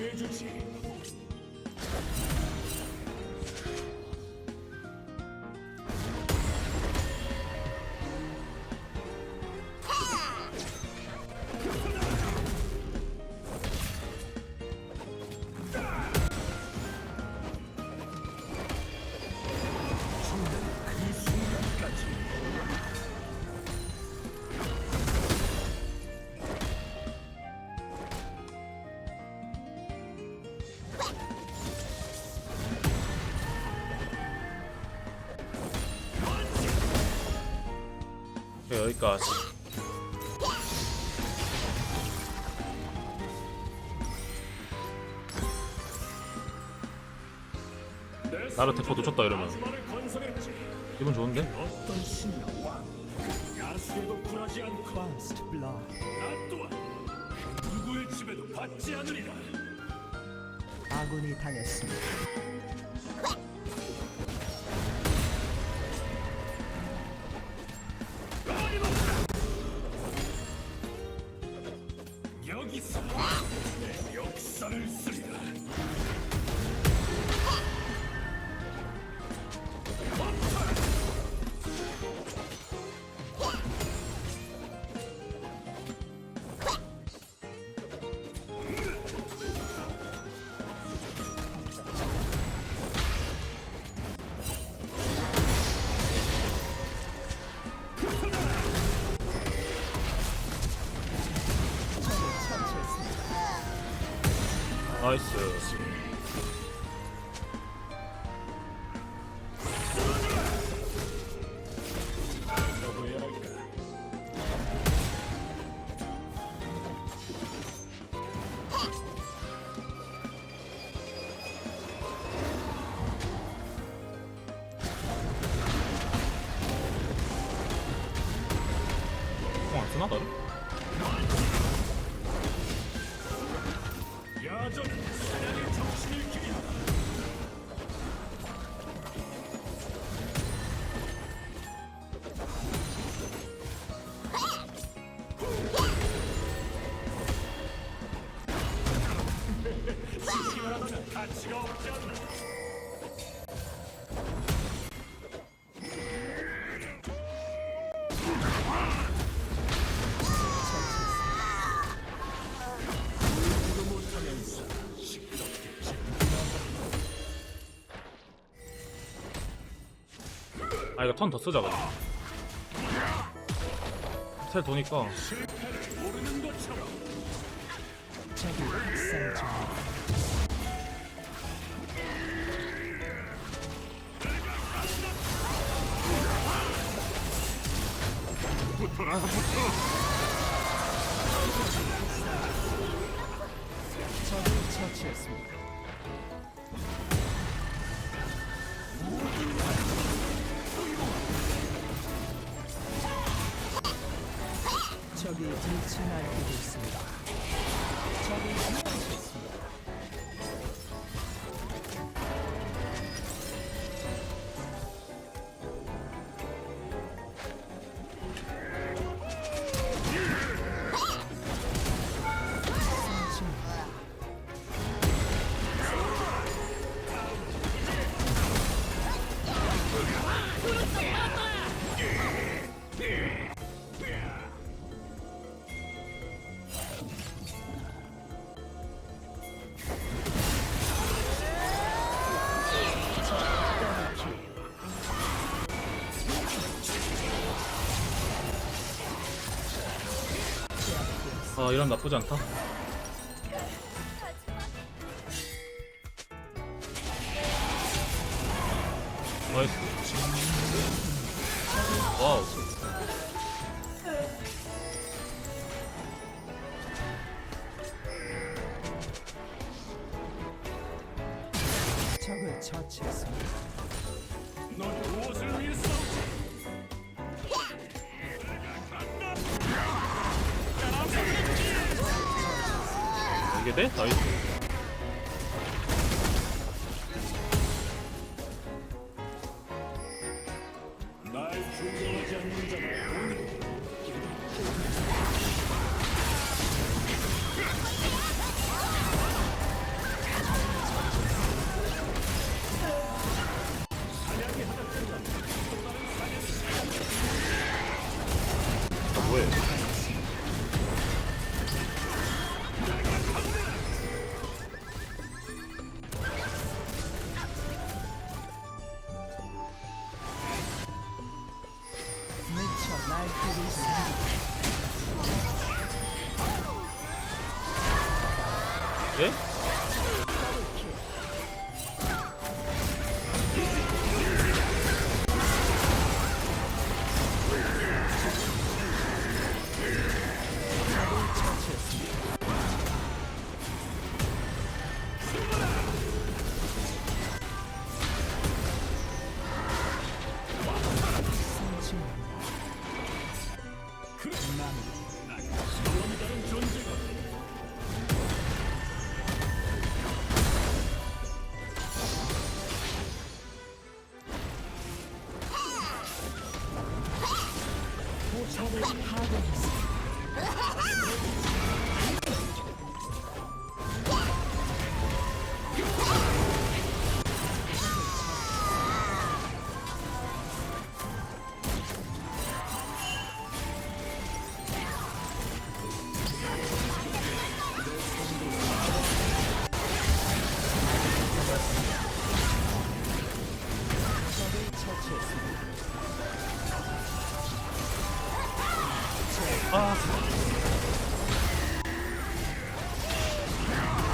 구해주지. 여기까지. 나를 대포 놓쳤다 이러면 기분 좋은데? 어떤 신의 왕 야수에도 굴하지 않고 나 또한 누구의 집에도 받지 않으리라. 아군이 당했습니다. 여기서 내 역사를 쓰리라. 나이스. 안 쓰나 나를? 야전은 사냥의 정신을 기리하라. 시시하다면 가치가 없지 않나. 아 이거 턴 더 쓰자 그냥. 셀 도니까. 모르는 것처럼 적이 학살 중입니다. 적을 처치했습니다. 적이 빛을 날리고 있습니다. 적이 사라졌습니다. 아 이런 나쁘지 않다. 나이스. 와우. 적을 처치했습니다. 넌 무엇을 위해 싸우지? 이게 돼? 나이스. 날 존경하지 않는 자는 뭐해? 미쳐 날뛰고 있습니다. 예? 다른 존재가 적을 파괴했습니다. 적을 처치했습니다. 아,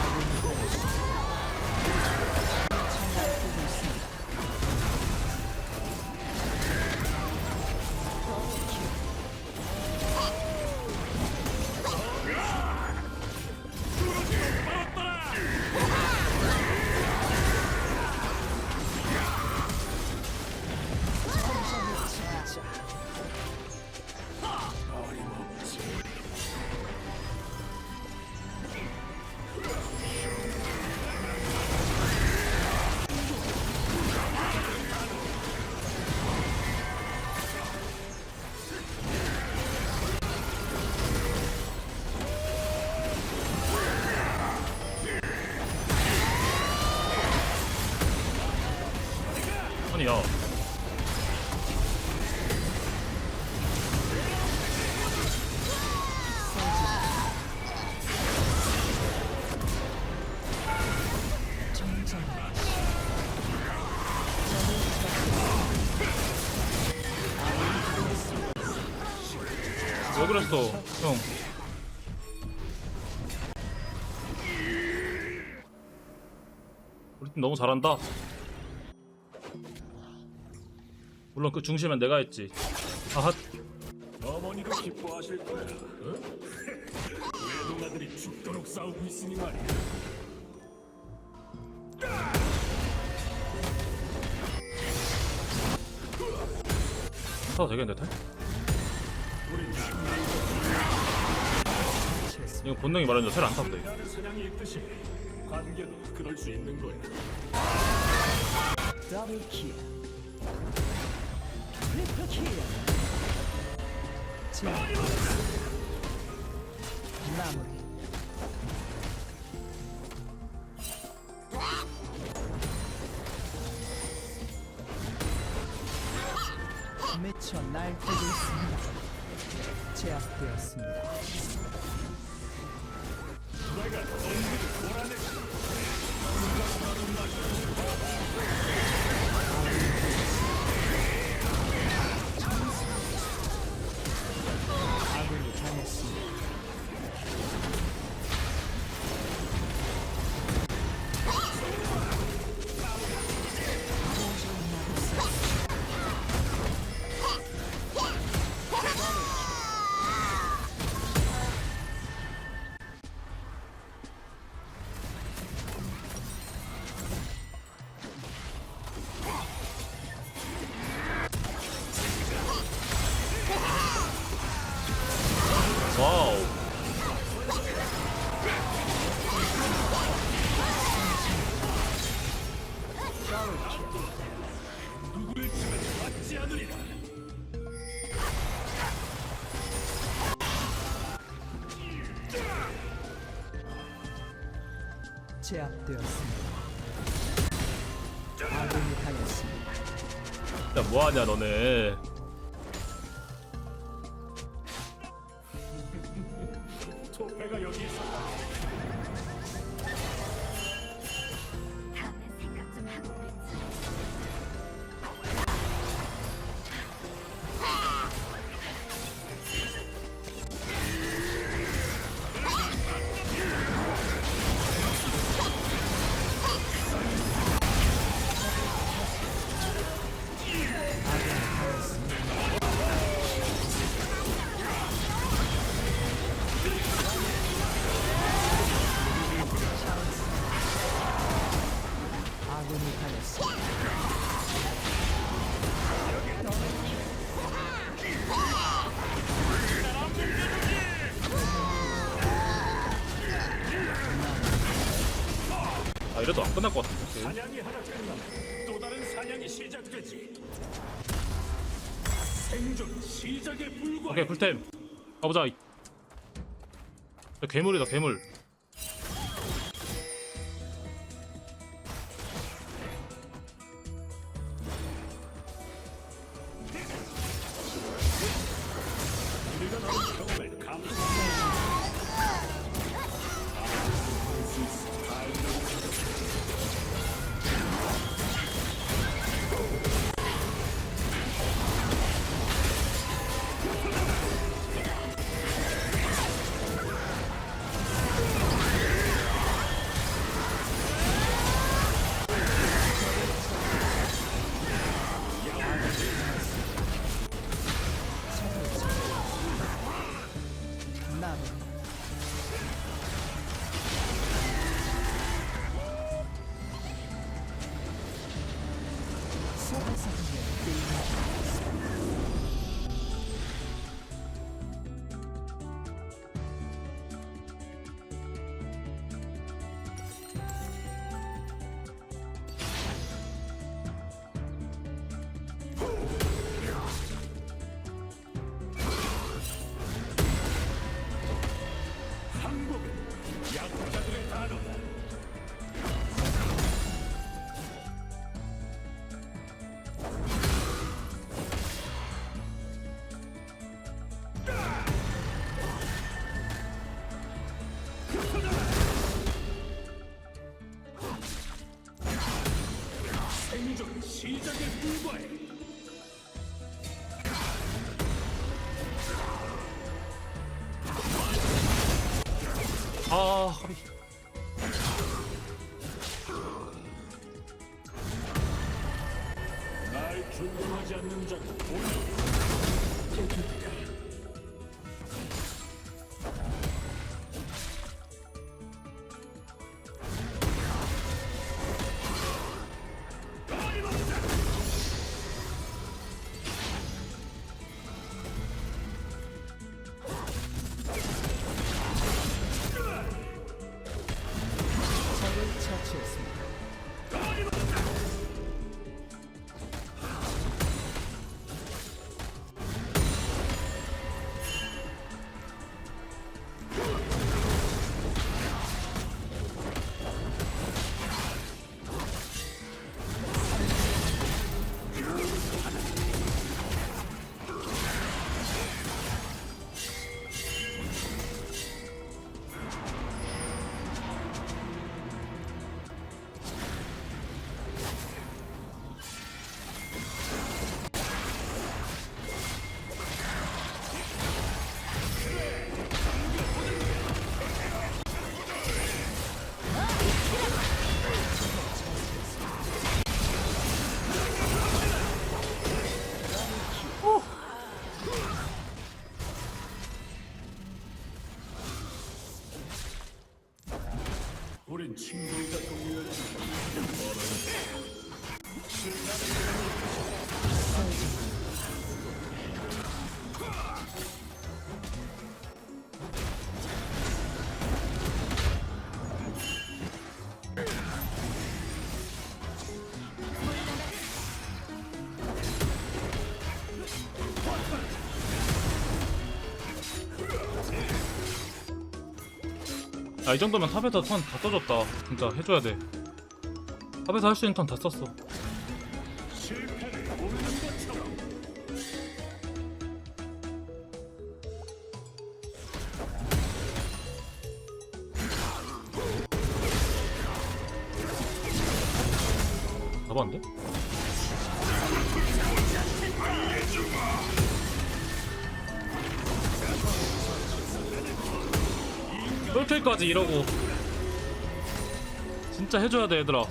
날뛰고 있습니다. 진짜 아니 야. 정정 왜 그랬어, 형? 우리 팀 너무 잘한다. 물론 그 중심은 내가 했지. 아핫. 어머니도 기뻐하실 거야. 어? 외동아들이 죽도록 싸우고 있으니 말이야. 사도 되겠는데, 탈? 우리 이거 본능이 말하는 텔안 타도 돼. 나는 사냥이 있듯이 관계도 그럴 수 있는 거야. 더블 킬. 트리플 킬. 자, 마무리. 미쳐 날뛰고 있습니다. 제압되었습니다. 내가 언제를 몰아내. 아군이 당했습니다. 와우. 누구를 치면 맞지 않으리라. 제압되었습니다. 아군이 당했습니다. 야, 뭐하냐 너네. 아 이래도 안 끝날 것 같은데. 오케이. 사냥이 하나 끝나면 또 다른 사냥이 시작되지. 생존 시작에 불과해. 오케이 풀템 가보자. 야, 괴물이다 괴물. 우리가 나는 경험을 감수한다. 나무 소바사의 게임을 항복은 약자들의 단어다. 생존 시작에 불과해. 아 허리. 날 존중하지 않는 자는 오늘 깨끗하다. 적을 처치했습니다. 우린 친구이자 동료였지. 야 이 정도면 탑에서 턴 다 써줬다. 진짜 해줘야 돼. 탑에서 할 수 있는 턴 다 썼어. 실패를 모르는 것처럼. 잡았는데? 똘킬까지 이러고 진짜 해줘야 돼 얘들아.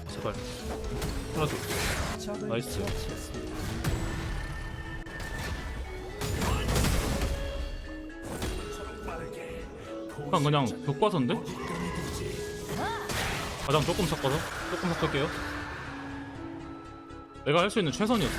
제발 하나 더. 적을 나이스. 처치했습니다. 그냥 교과서인데? 가장 조금 섞어서 조금 섞을게요. 내가 할 수 있는 최선이었어.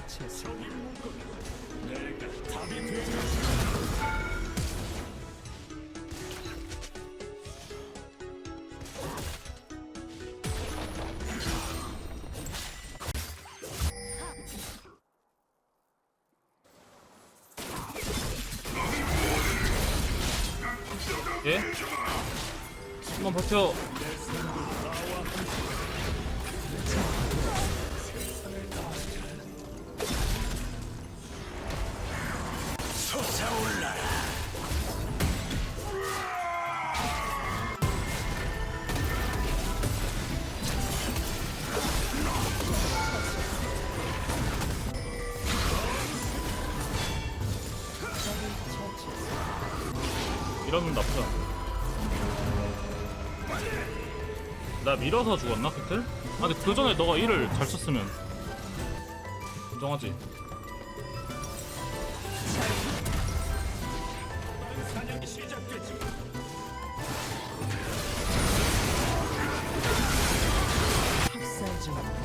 처치했습니다. 내가 답이 되는 예? 한번 버텨. 이러면 나쁘지 않아. 나 밀어서 죽었나 배틀? 아 근데 그 전에 너가 일을 잘 썼으면 인정하지. 사냥이 시작되지. 학살 중입니다.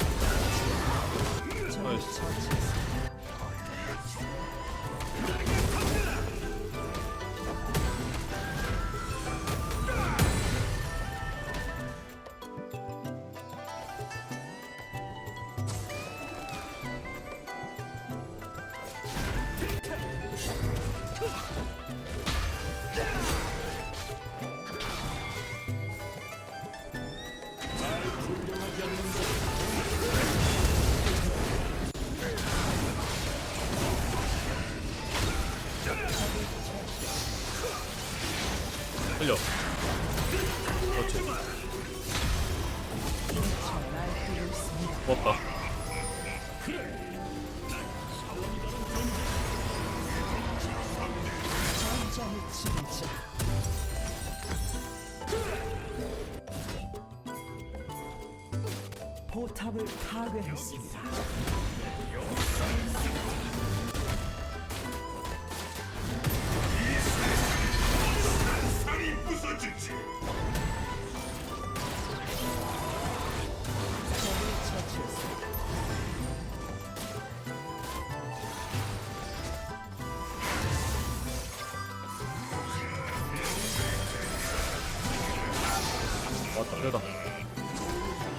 적을 나이스. 처치했습니다. 흘려. 그렇지. 날뛰고 있습니다. 고맙다. 전장의 지배자. 포탑을 파괴했습니다. 살이 부서지지. 적을 처치했습니다. 왔다. 그래다.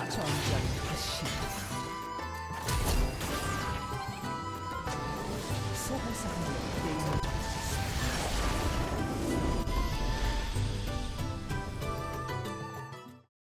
전장의 화신. 소환사합니다.